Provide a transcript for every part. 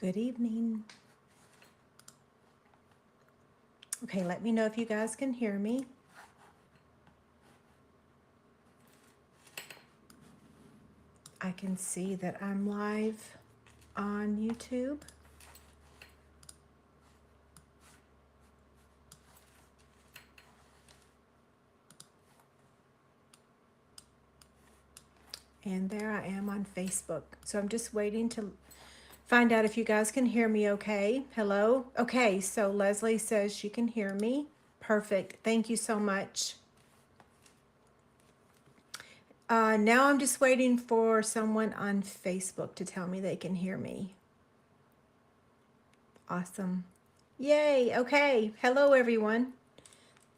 Good evening. Okay, let me know if you guys can hear me. I can see that I'm live on YouTube. And there I am on Facebook. So I'm just waiting to find out if you guys can hear me okay. Hello? Okay, so Leslie says she can hear me. Perfect. Thank you so much. Now I'm just waiting for someone on Facebook to tell me they can hear me. Awesome. Yay. Okay. Hello, everyone.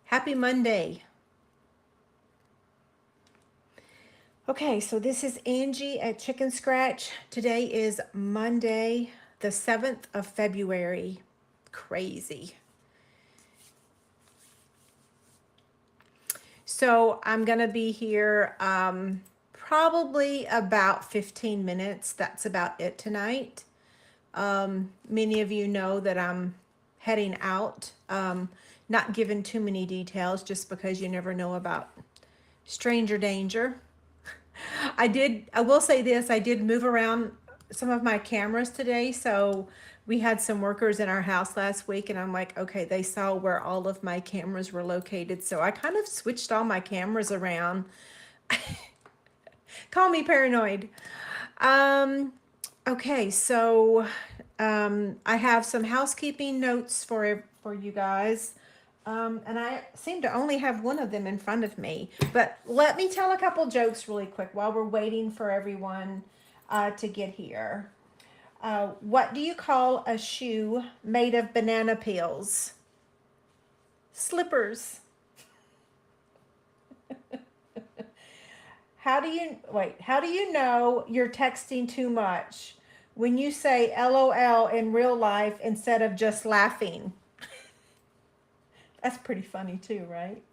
Happy Monday. Okay, so this is Angie at ChicnScratch. Today is Monday, the 7th of February. Crazy. So I'm going to be here probably about 15 minutes. That's about it tonight. Many of you know that I'm heading out. Not giving too many details just because you never know about stranger danger. I will say this, I did move around some of my cameras today. So we had some workers in our house last week and I'm like, okay, they saw where all of my cameras were located. So I kind of switched all my cameras around. Call me paranoid. Okay, so I have some housekeeping notes for you guys. And I seem to only have one of them in front of me. But let me tell a couple jokes really quick while we're waiting for everyone to get here. What do you call a shoe made of banana peels? Slippers. How do you know you're texting too much? When you say LOL in real life instead of just laughing. That's pretty funny too, right?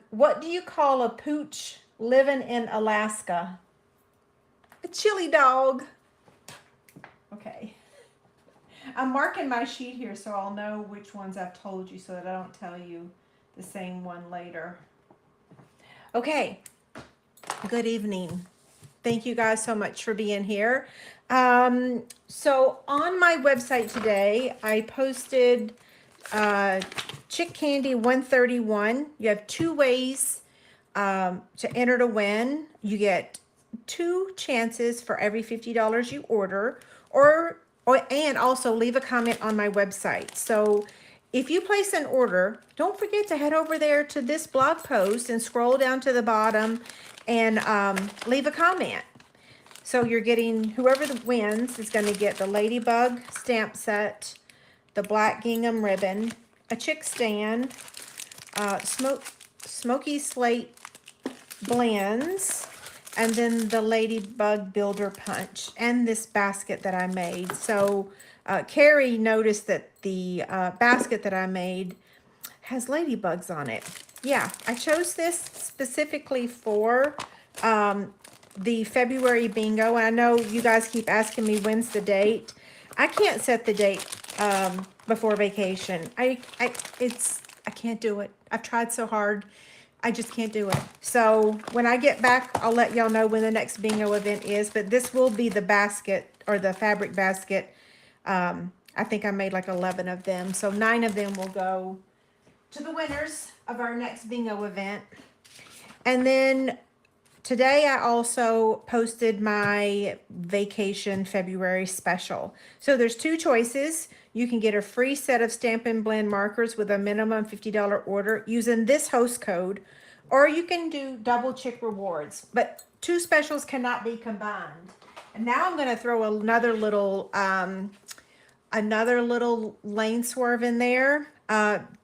What do you call a pooch living in Alaska? A chili dog. Okay. I'm marking my sheet here so I'll know which ones I've told you so that I don't tell you the same one later. Okay. Good evening. Thank you guys so much for being here. So on my website today, I posted Chick Candy 131. You have two ways to enter to win. You get 2 chances for every $50 you order, and also leave a comment on my website. So if you place an order, don't forget to head over there to this blog post and scroll down to the bottom and leave a comment. So you're getting, whoever wins is going to get the Ladybug stamp set, the black gingham ribbon, a chick stand, smoky slate blends, and then the Ladybug Builder Punch, and this basket that I made. So Carrie noticed that the basket that I made has ladybugs on it. Yeah, I chose this specifically for the February bingo. And I know you guys keep asking me when's the date. I can't set the date before vacation. I can't do it. I've tried so hard. I just can't do it. So when I get back, I'll let y'all know when the next bingo event is. But this will be the basket, or the fabric basket. I think I made like 11 of them. So 9 of them will go to the winners of our next bingo event. And then today I also posted my vacation February special. So there's 2 choices. You can get a free set of Stampin' Blend markers with a minimum $50 order using this host code, or you can do double Chick rewards, but 2 specials cannot be combined. And now I'm going to throw another little lane swerve in there,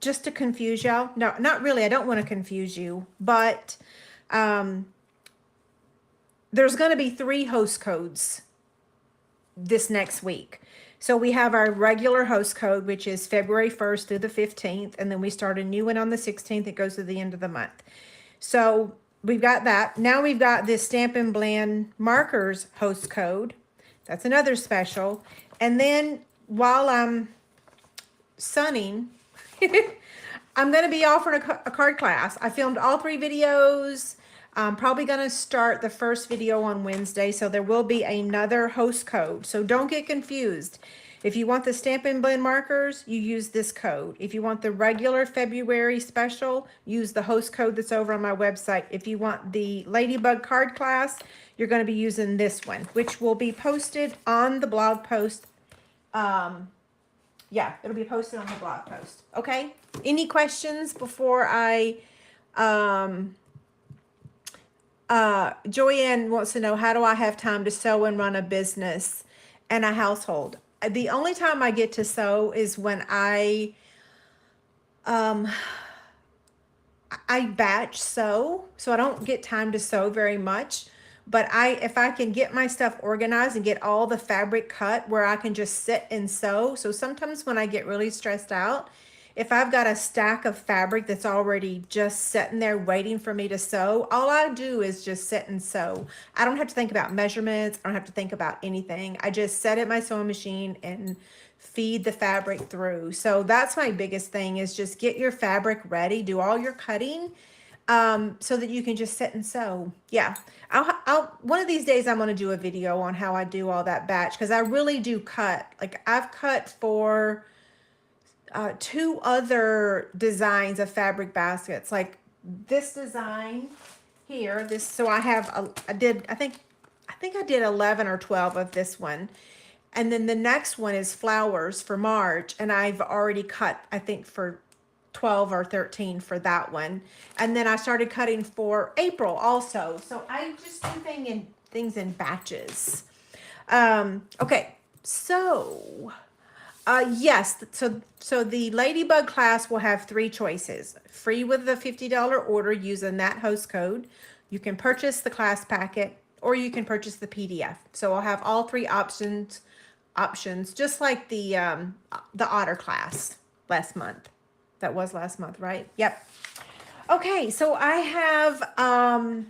just to confuse y'all. No, not really. I don't want to confuse you, but there's going to be 3 host codes this next week. So we have our regular host code, which is February 1st through the 15th. And then we start a new one on the 16th. It goes to the end of the month. So we've got that. Now we've got this Stampin' Blend markers host code. That's another special. And then while I'm sunning, I'm going to be offering a card class. I filmed all 3 videos. I'm probably going to start the first video on Wednesday, so there will be another host code. So don't get confused. If you want the Stampin' Blend markers, you use this code. If you want the regular February special, use the host code that's over on my website. If you want the Ladybug card class, you're going to be using this one, which will be posted on the blog post. Yeah, it'll be posted on the blog post. Okay? Any questions before I, Joanne wants to know, how do I have time to sew and run a business and a household? The only time I get to sew is when I batch sew, so I don't get time to sew very much. But if I can get my stuff organized and get all the fabric cut where I can just sit and sew. So sometimes when I get really stressed out, if I've got a stack of fabric that's already just sitting there waiting for me to sew, all I do is just sit and sew. I don't have to think about measurements. I don't have to think about anything. I just set at my sewing machine and feed the fabric through. So that's my biggest thing, is just get your fabric ready, do all your cutting, so that you can just sit and sew. Yeah, I'll one of these days I'm going to do a video on how I do all that batch, because I really do cut. Like, I've cut for 2 other designs of fabric baskets, like this design here. This, so I have I think I did 11 or 12 of this one. And then the next one is flowers for March, and I've already cut, I think, for 12 or 13 for that one. And then I started cutting for April also. So I just do things in batches. Okay, so yes, so the Ladybug class will have 3 choices. Free with the $50 order using that host code. You can purchase the class packet, or you can purchase the PDF. So I'll have all 3 options, just like the Otter class last month. That was last month, right? Yep. Okay, so I have kind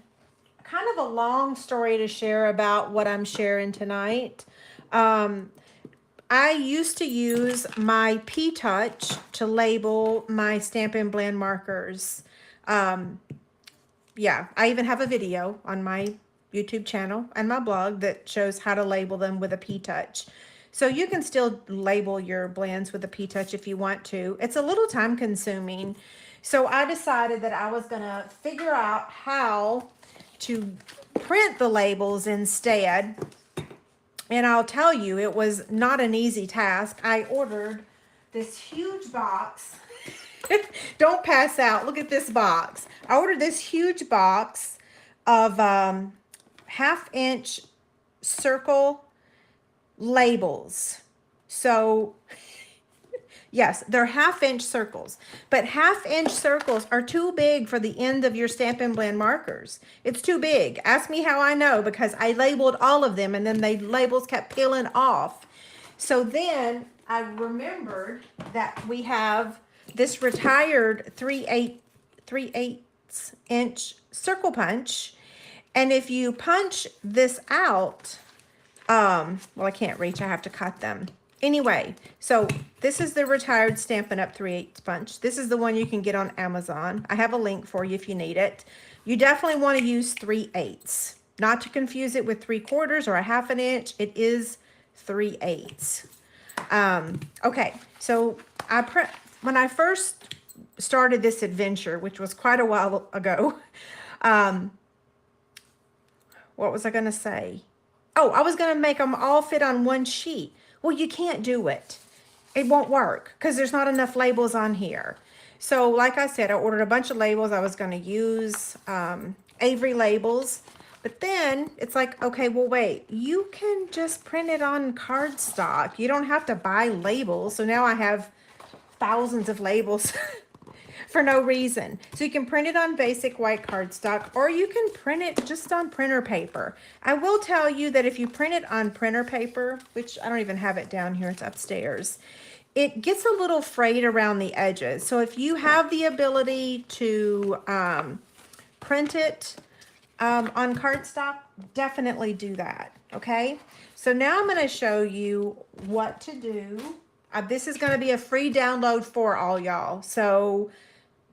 of a long story to share about what I'm sharing tonight. I used to use my P-Touch to label my Stampin' Blend markers. Yeah, I even have a video on my YouTube channel and my blog that shows how to label them with a P-Touch. So you can still label your blends with a P-Touch if you want to. It's a little time consuming. So I decided that I was gonna figure out how to print the labels instead. And I'll tell you, it was not an easy task. I ordered this huge box. Don't pass out. Look at this box. I ordered this huge box of 1/2-inch circle labels. So yes, they're 1/2-inch circles, but 1/2-inch circles are too big for the end of your Stampin' Blend markers. It's too big. Ask me how I know, because I labeled all of them and then the labels kept peeling off. So then I remembered that we have this retired 3/8" circle punch. And if you punch this out, well, I can't reach, I have to cut them. Anyway, so this is the retired Stampin' Up 3/8 punch. This is the one you can get on Amazon. I have a link for you if you need it. You definitely want to use 3/8, not to confuse it with 3/4 or a 1/2 inch. It is 3/8. Okay, so when I first started this adventure, which was quite a while ago, what was I going to say? Oh, I was going to make them all fit on one sheet. Well, you can't do it. It won't work because there's not enough labels on here. So like I said, I ordered a bunch of labels. I was going to use Avery labels. But then it's like, okay, well, wait. You can just print it on cardstock. You don't have to buy labels. So now I have thousands of labels for no reason. So you can print it on basic white cardstock, or you can print it just on printer paper. I will tell you that if you print it on printer paper, which I don't even have it down here, it's upstairs, it gets a little frayed around the edges. So if you have the ability to print it on cardstock, definitely do that, okay? So now I'm going to show you what to do. This is going to be a free download for all y'all. So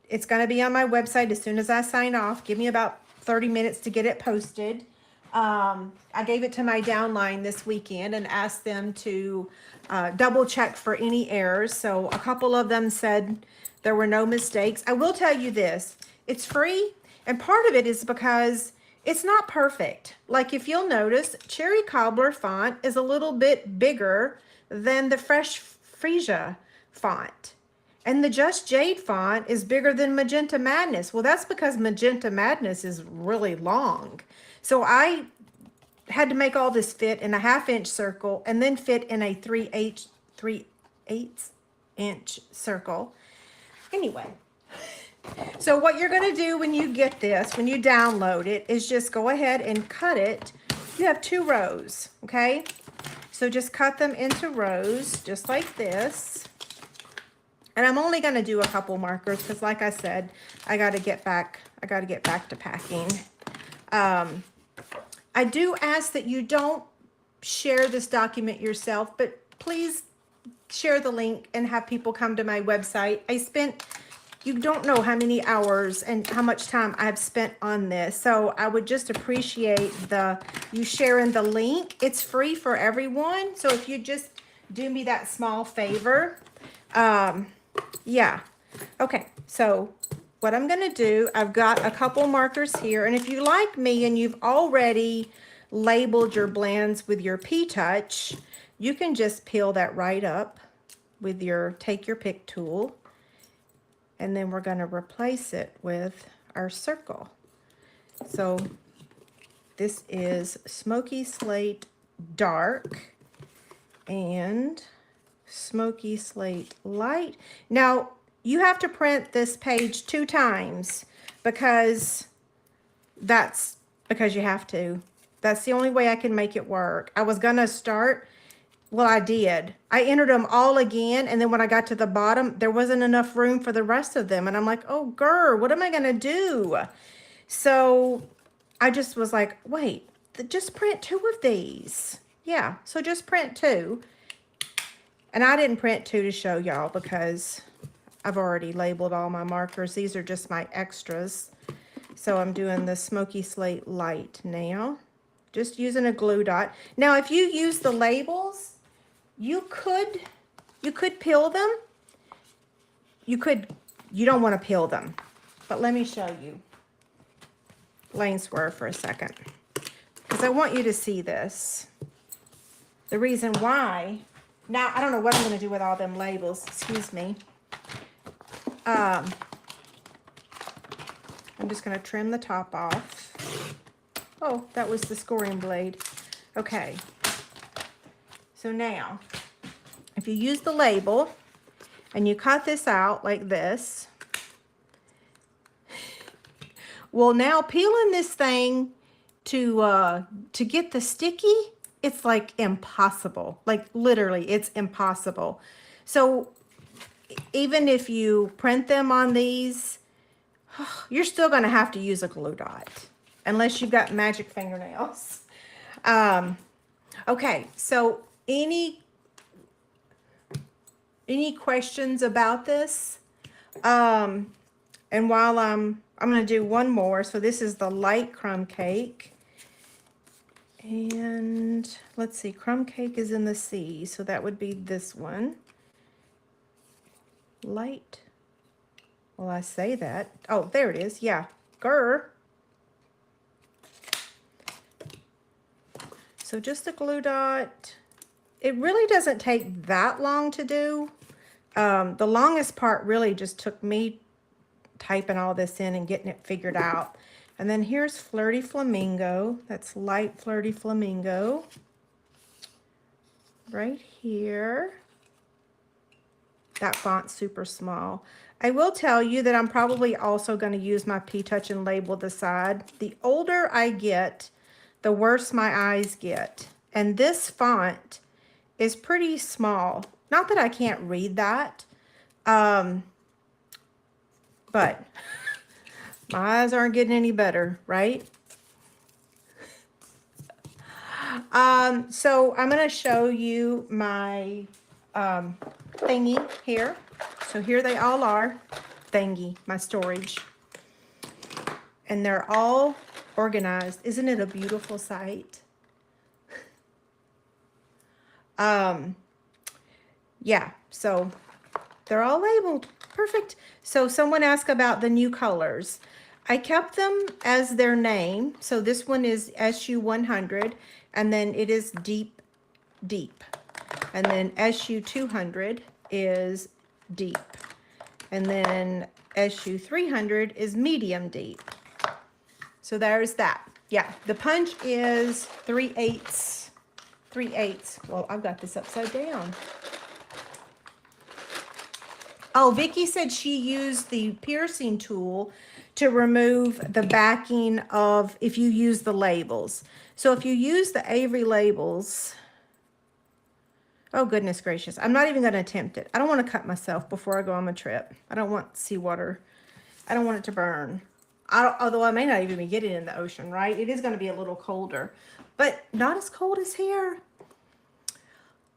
it's going to be on my website as soon as I sign off. Give me about 30 minutes to get it posted. I gave it to my downline this weekend and asked them to double check for any errors. So a couple of them said there were no mistakes. I will tell you this, it's free, and part of it is because it's not perfect. Like if you'll notice, Cherry Cobbler font is a little bit bigger than the Fresh Freesia font. And the Just Jade font is bigger than Magenta Madness. Well, that's because Magenta Madness is really long. So I had to make all this fit in a 1/2 inch circle and then fit in a 3/8 inch circle. Anyway, so what you're going to do when you get this, when you download it, is just go ahead and cut it. You have 2 rows, okay? So just cut them into rows just like this. And I'm only going to do a couple markers because like I said, I got to get back to packing. I do ask that you don't share this document yourself, but please share the link and have people come to my website. You don't know how many hours and how much time I've spent on this. So I would just appreciate you sharing the link. It's free for everyone. So if you just do me that small favor, yeah. Okay, so what I'm going to do, I've got a couple markers here. And if you like me and you've already labeled your blends with your P-Touch, you can just peel that right up with take your pick tool. And then we're going to replace it with our circle. So this is Smoky Slate Dark and Smoky Slate Light. Now, you have to print this page 2 times because you have to. That's the only way I can make it work. I was going to start, well, I did. I entered them all again, and then when I got to the bottom, there wasn't enough room for the rest of them. And I'm like, oh, grr, what am I going to do? So I just was like, wait, just print 2 of these. Yeah, so just print 2. And I didn't print 2 to show y'all because I've already labeled all my markers. These are just my extras. So I'm doing the Smoky Slate Light now. Just using a glue dot. Now, if you use the labels, you could peel them. You don't want to peel them. But let me show you. Lane swerve for a second. Because I want you to see this. The reason why. Now, I don't know what I'm going to do with all them labels. Excuse me. I'm just going to trim the top off. Oh, that was the scoring blade. Okay. So now, if you use the label and you cut this out like this, well, now peeling this thing to get the sticky, it's like impossible. Like literally, it's impossible. So even if you print them on these, you're still going to have to use a glue dot unless you've got magic fingernails. Okay, so any questions about this? And while I'm going to do one more. So this is the light crumb cake. And let's see, crumb cake is in the C, so that would be this one. Light. Well, I say that. Oh, there it is. Yeah. Grr. So just a glue dot. It really doesn't take that long to do. The longest part really just took me typing all this in and getting it figured out. And then here's Flirty Flamingo. That's light Flirty Flamingo. Right here. That font's super small. I will tell you that I'm probably also going to use my P-Touch and label the side. The older I get, the worse my eyes get. And this font is pretty small. Not that I can't read that, but my eyes aren't getting any better, right? So I'm going to show you my thingy here. So here they all are. Thingy, my storage. And they're all organized. Isn't it a beautiful sight? Yeah, so they're all labeled. Perfect. So someone asked about the new colors. I kept them as their name. So this one is SU100, and then it is deep, deep. And then SU200 is deep. And then SU300 is medium deep. So there's that. Yeah, the punch is 3/8. 3/8. Well, I've got this upside down. Oh, Vicky said she used the piercing tool to remove the backing of if you use the labels. So if you use the Avery labels, oh goodness gracious, I'm not even going to attempt it. I don't want to cut myself before I go on my trip. I don't want seawater. I don't want it to burn. Although I may not even be getting in the ocean, right? It is going to be a little colder, but not as cold as here.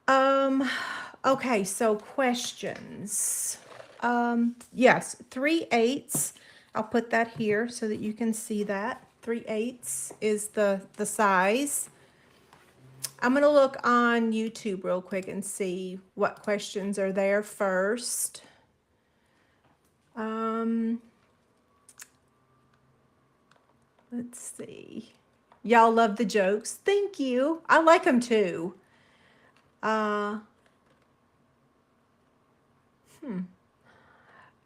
Okay, so questions. Yes, 3/8. I'll put that here so that you can see that. 3/8 is the size. I'm going to look on YouTube real quick and see what questions are there first. Let's see. Y'all love the jokes. Thank you. I like them too.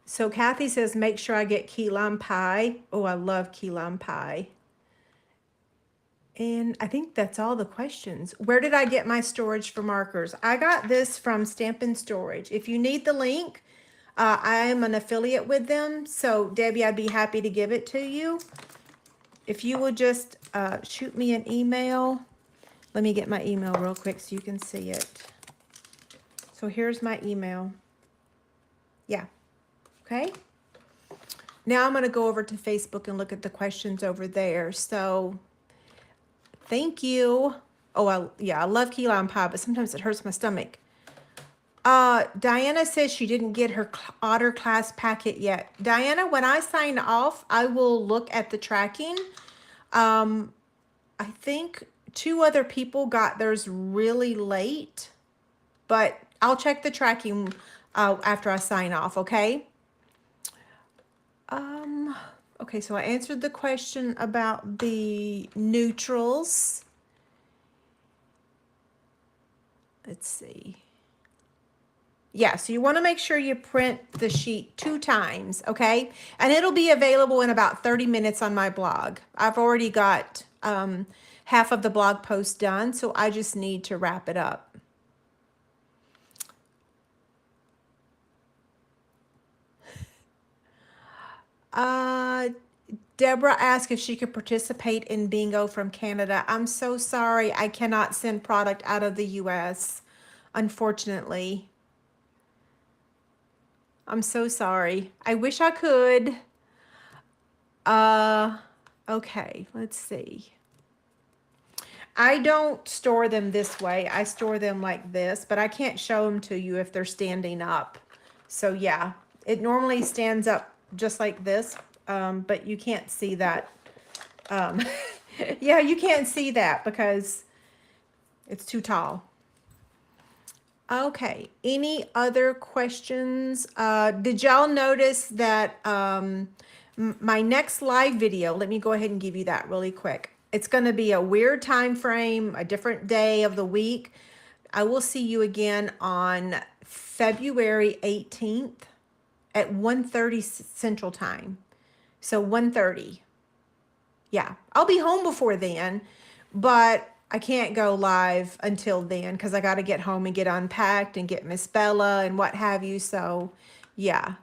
So Kathy says, make sure I get key lime pie. Oh, I love key lime pie. And I think that's all the questions. Where did I get my storage for markers? I got this from Stampin' Storage. If you need the link, I am an affiliate with them. So Debbie, I'd be happy to give it to you. If you would just shoot me an email. Let me get my email real quick so you can see it. So here's my email. Yeah. Okay. Now I'm going to go over to Facebook and look at the questions over there. So thank you. Oh, yeah, I love key lime pie, but sometimes it hurts my stomach. Diana says she didn't get her Otter class packet yet. Diana, when I sign off, I will look at the tracking. I think 2 other people got theirs really late, but I'll check the tracking after I sign off, okay? Okay, so I answered the question about the neutrals. Let's see. Yeah, so you want to make sure you print the sheet 2 times, okay? And it'll be available in about 30 minutes on my blog. I've already got half of the blog post done, so I just need to wrap it up. Deborah asked if she could participate in bingo from Canada. I'm so sorry. I cannot send product out of the US, unfortunately. I'm so sorry. I wish I could. Okay, let's see. I don't store them this way. I store them like this, but I can't show them to you if they're standing up. So yeah, it normally stands up just like this, but you can't see that. Yeah, you can't see that because it's too tall. Okay, any other questions? Did y'all notice that my next live video, let me go ahead and give you that really quick. It's going to be a weird time frame, a different day of the week. I will see you again on February 18th at 1:30 Central Time. So 1:30. Yeah, I'll be home before then, but I can't go live until then because I got to get home and get unpacked and get Miss Bella and what have you. So yeah.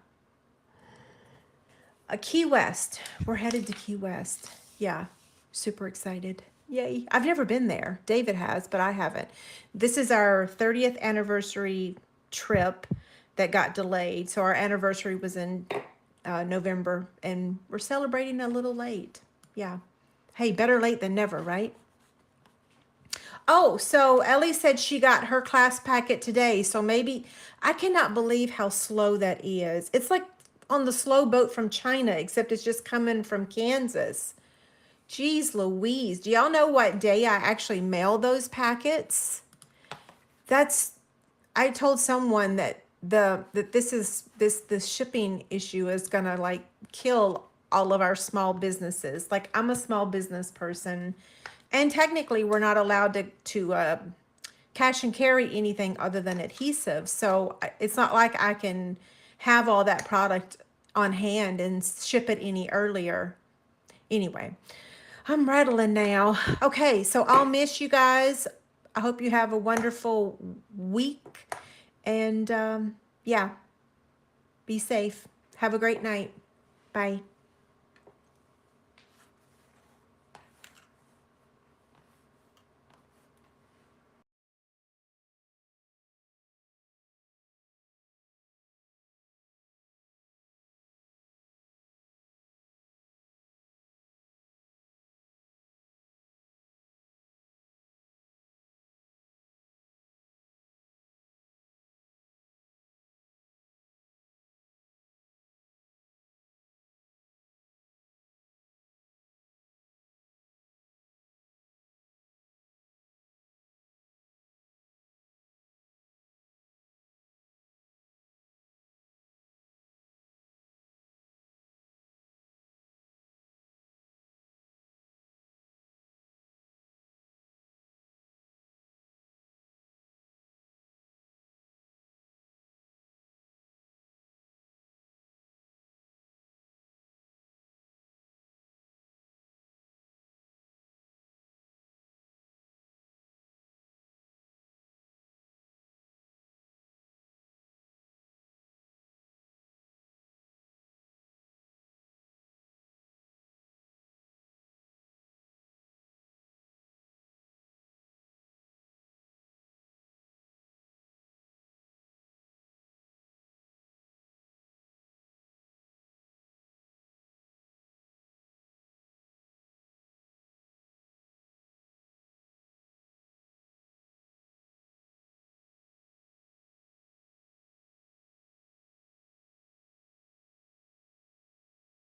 Key West. We're headed to Key West. Yeah, super excited. Yay. I've never been there. David has, but I haven't. This is our 30th anniversary trip that got delayed. So our anniversary was in November, and we're celebrating a little late. Yeah. Hey, better late than never, right? Oh, so Ellie said she got her class packet today. So maybe I cannot believe how slow that is. It's like on the slow boat from China, except it's just coming from Kansas. Jeez Louise. Do y'all know what day I actually mailed those packets? That's I told someone that this shipping issue is gonna like kill all of our small businesses. Like I'm a small business person, and technically we're not allowed to cash and carry anything other than adhesive. So it's not like I can have all that product on hand and ship it any earlier. Anyway, I'm rattling now. Okay, so I'll miss you guys. I hope you have a wonderful week. And yeah, be safe. Have a great night. Bye.